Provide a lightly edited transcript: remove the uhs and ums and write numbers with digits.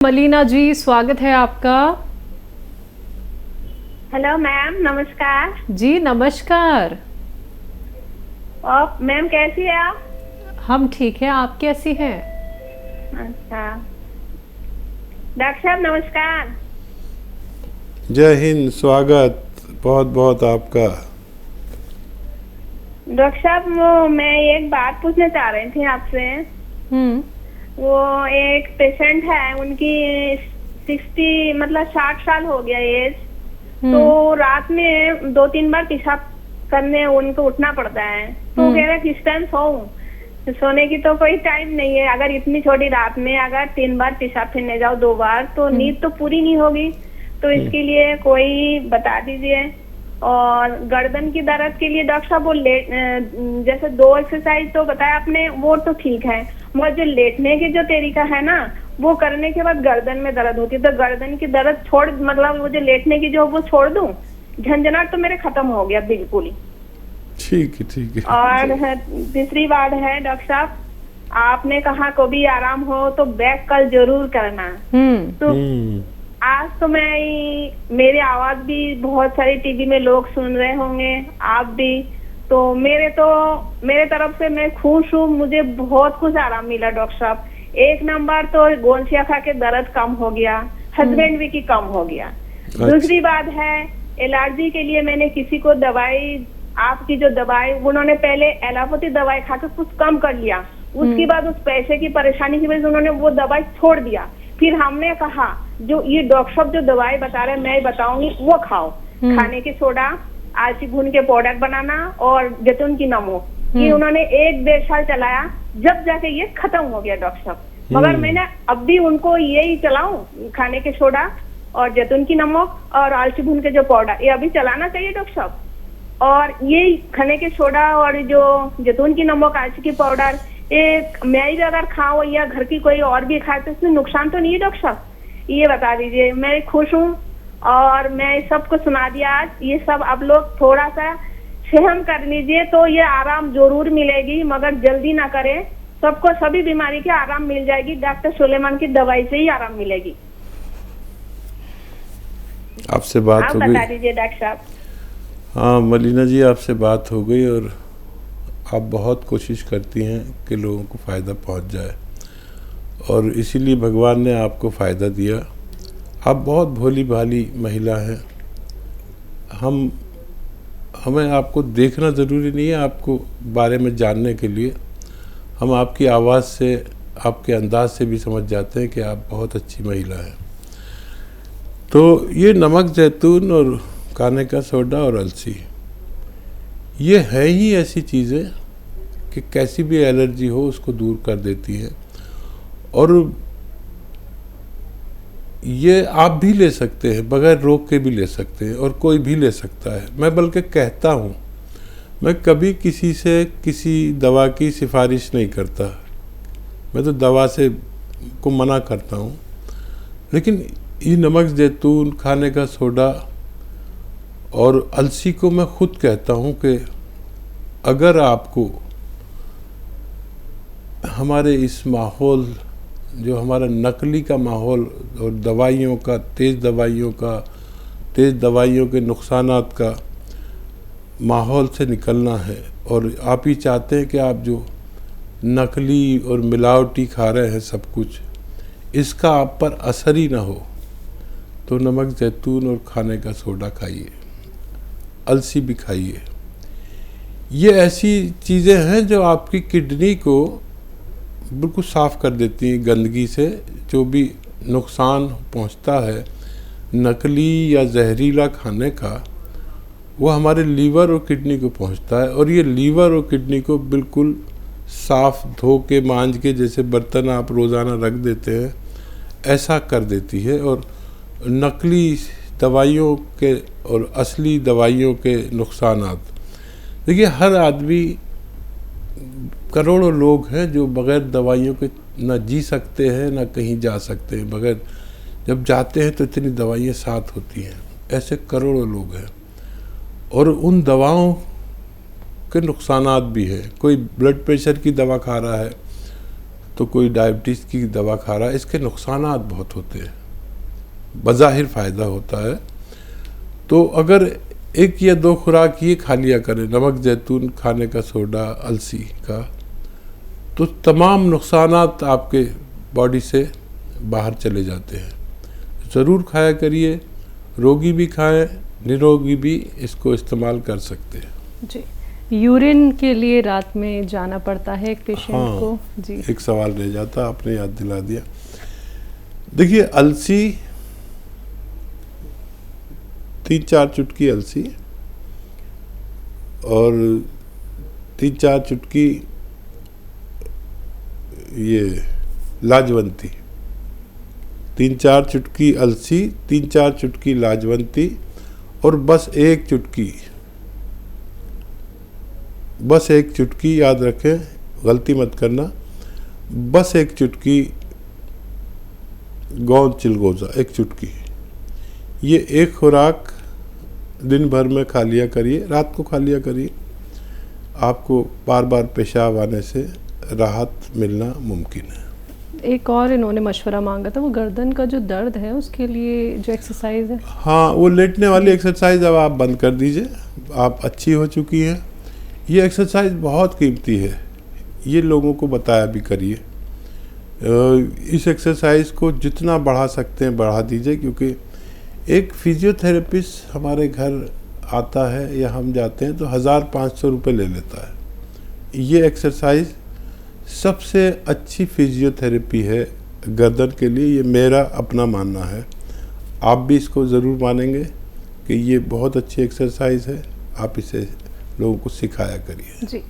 मलीना जी, स्वागत है आपका। हेलो मैम, नमस्कार। जी नमस्कार। और मैम कैसी है आप? हम ठीक हैं, आप कैसी हैं? अच्छा, डॉक्टर साहब नमस्कार। जय हिंद, स्वागत बहुत बहुत आपका। डॉक्टर साहब मैं एक बात पूछना चाह रही थी आपसे। हम्म। वो एक पेशेंट है, उनकी 60 मतलब 60 साल हो गया एज। तो रात में 2-3 बार पेशाब करने उनको उठना पड़ता है। तो कह रहे किस टाइम सोऊं, सोने की तो कोई टाइम नहीं है। अगर इतनी छोटी रात में अगर 3 बार पेशाब फिरने जाओ 2 बार तो नींद तो पूरी नहीं होगी। तो इसके लिए कोई बता दीजिए। और गर्दन की दर्द के लिए डॉक्टर साहब वो जैसे 2 एक्सरसाइज तो बताया आपने, वो तो ठीक है, मगर जो लेटने के जो तरीका है ना, वो करने के बाद गर्दन में दर्द होती है। तो गर्दन की दर्द छोड़, मतलब वो जो लेटने की जो वो छोड़ दूं, झंझनाट तो मेरे खत्म हो गया बिल्कुल ही। ठीक है, ठीक है। और तीसरी बात है डॉक्टर साहब, आपने कहा कभी आराम हो तो बैक कल जरूर करना। तो आज तो मेरी आवाज भी बहुत सारी टीवी में लोग सुन रहे होंगे, आप भी। तो मेरे तरफ से मैं खुश हूँ, मुझे बहुत कुछ आराम मिला डॉक्टर साहब। 1 नंबर तो गोंसिया खा के दर्द कम हो गया, हस्बैंड भी की कम हो गया। दूसरी बात है, एलर्जी के लिए मैंने किसी को दवाई, आपकी जो दवाई, उन्होंने पहले एलोपैथी दवाई खा के कुछ कम कर लिया। उसके बाद उस पैसे की परेशानी की वजह से उन्होंने वो दवाई छोड़ दिया। फिर हमने कहा जो ये डॉक्टर साहब जो दवाई बता रहे हैं मैं बताऊंगी वो खाओ। खाने की सोडा, आलसी भून के पाउडर बनाना और जैतून की नमक, ये उन्होंने 1-1.5 साल चलाया, जब जाके ये खत्म हो गया डॉक्टर साहब। मगर मैंने अब भी उनको यही चलाऊं, खाने के सोडा और जैतून की नमक और आलसी भून के जो पाउडर, ये अभी चलाना चाहिए डॉक्टर साहब। और ये खाने के सोडा और जो जैतून की नमक, आलसी की पाउडर, एक मैं ही अगर खाऊं या घर की कोई और भी खाए तो इसमें नुकसान तो नहीं है डॉक्टर साहब? ये बता दीजिए। मैं खुश हूँ और मैं सबको सुना दिया आज। ये सब आप लोग थोड़ा सा सहम कर लीजिए तो ये आराम जरूर मिलेगी, मगर जल्दी ना करें। सबको सभी बीमारी के आराम मिल जाएगी, डॉक्टर सुलेमान की दवाई से ही आराम मिलेगी। आपसे बात आप हो गई। बता दीजिए डॉक्टर साहब। हाँ मलीना जी, आपसे बात हो गई और आप बहुत कोशिश करती हैं कि लोगों को फ़ायदा पहुंच जाए, और इसीलिए भगवान ने आपको फ़ायदा दिया। आप बहुत भोली भाली महिला हैं। हमें आपको देखना ज़रूरी नहीं है, आपको बारे में जानने के लिए हम आपकी आवाज़ से, आपके अंदाज से भी समझ जाते हैं कि आप बहुत अच्छी महिला हैं। तो ये नमक, जैतून और खाने का सोडा और अलसी, ये है ही ऐसी चीज़ें कि कैसी भी एलर्जी हो उसको दूर कर देती है। और ये आप भी ले सकते हैं, बगैर रोक के भी ले सकते हैं, और कोई भी ले सकता है। मैं बल्कि कहता हूँ, मैं कभी किसी से किसी दवा की सिफारिश नहीं करता। मैं तो दवा से को मना करता हूँ। लेकिन ये नमक, जैतून, खाने का सोडा और अलसी को मैं खुद कहता हूँ कि अगर आपको हमारे इस माहौल, जो हमारा नकली का माहौल और दवाइयों का, तेज़ दवाइयों के नुकसानात का माहौल से निकलना है, और आप ही चाहते हैं कि आप जो नकली और मिलावटी खा रहे हैं सब कुछ, इसका आप पर असर ही ना हो, तो नमक, जैतून और खाने का सोडा खाइए, अलसी भी खाइए। ये ऐसी चीज़ें हैं जो आपकी किडनी को बिल्कुल साफ़ कर देती हैं गंदगी से। जो भी नुकसान पहुंचता है नकली या जहरीला खाने का, वो हमारे लीवर और किडनी को पहुंचता है। और ये लीवर और किडनी को बिल्कुल साफ़ धो के, मांज के, जैसे बर्तन आप रोज़ाना रख देते हैं, ऐसा कर देती है। और नकली दवाइयों के और असली दवाइयों के नुकसानात, देखिए हर आदमी, करोड़ों लोग हैं जो बग़ैर दवाइयों के ना जी सकते हैं ना कहीं जा सकते हैं। बग़ैर, जब जाते हैं तो इतनी दवाइयाँ साथ होती हैं, ऐसे करोड़ों लोग हैं। और उन दवाओं के नुकसानात भी हैं। कोई ब्लड प्रेशर की दवा खा रहा है तो कोई डायबिटीज़ की दवा खा रहा है, इसके नुकसानात बहुत होते हैं, बज़ाहिर फ़ायदा होता है। तो अगर 1 या 2 खुराक ये खा लिया करें, नमक जैतून खाने का, सोडा, अलसी का, तो तमाम नुकसानात आपके बॉडी से बाहर चले जाते हैं। ज़रूर खाया करिए, रोगी भी खाएं, निरोगी भी इसको इस्तेमाल कर सकते हैं। जी, यूरिन के लिए रात में जाना पड़ता है एक पेशेंट को। जी, एक सवाल रह जाता, आपने याद दिला दिया। देखिए, अलसी 3-4 चुटकी अलसी और 3-4 चुटकी ये लाजवंती, 3-4 चुटकी अलसी, 3-4 चुटकी लाजवंती और बस एक चुटकी याद रखें, गलती मत करना, बस एक चुटकी गोंद चिलगोज़ा, एक चुटकी। ये एक खुराक दिन भर में खा लिया करिए, रात को खा लिया करिए। आपको बार बार पेशाब आने से राहत मिलना मुमकिन है। एक और इन्होंने मशवरा मांगा था, वो गर्दन का जो दर्द है उसके लिए जो एक्सरसाइज है। हाँ, वो लेटने वाली एक्सरसाइज अब आप बंद कर दीजिए, आप अच्छी हो चुकी हैं। ये एक्सरसाइज बहुत कीमती है, ये लोगों को बताया भी करिए। इस एक्सरसाइज को जितना बढ़ा सकते हैं बढ़ा दीजिए, क्योंकि एक फिजियोथेरेपिस्ट हमारे घर आता है या हम जाते हैं तो 1500 रुपये ले लेता है। ये एक्सरसाइज सबसे अच्छी फिजियोथेरेपी है गर्दन के लिए, ये मेरा अपना मानना है। आप भी इसको ज़रूर मानेंगे कि ये बहुत अच्छी एक्सरसाइज है। आप इसे लोगों को सिखाया करिए। जी।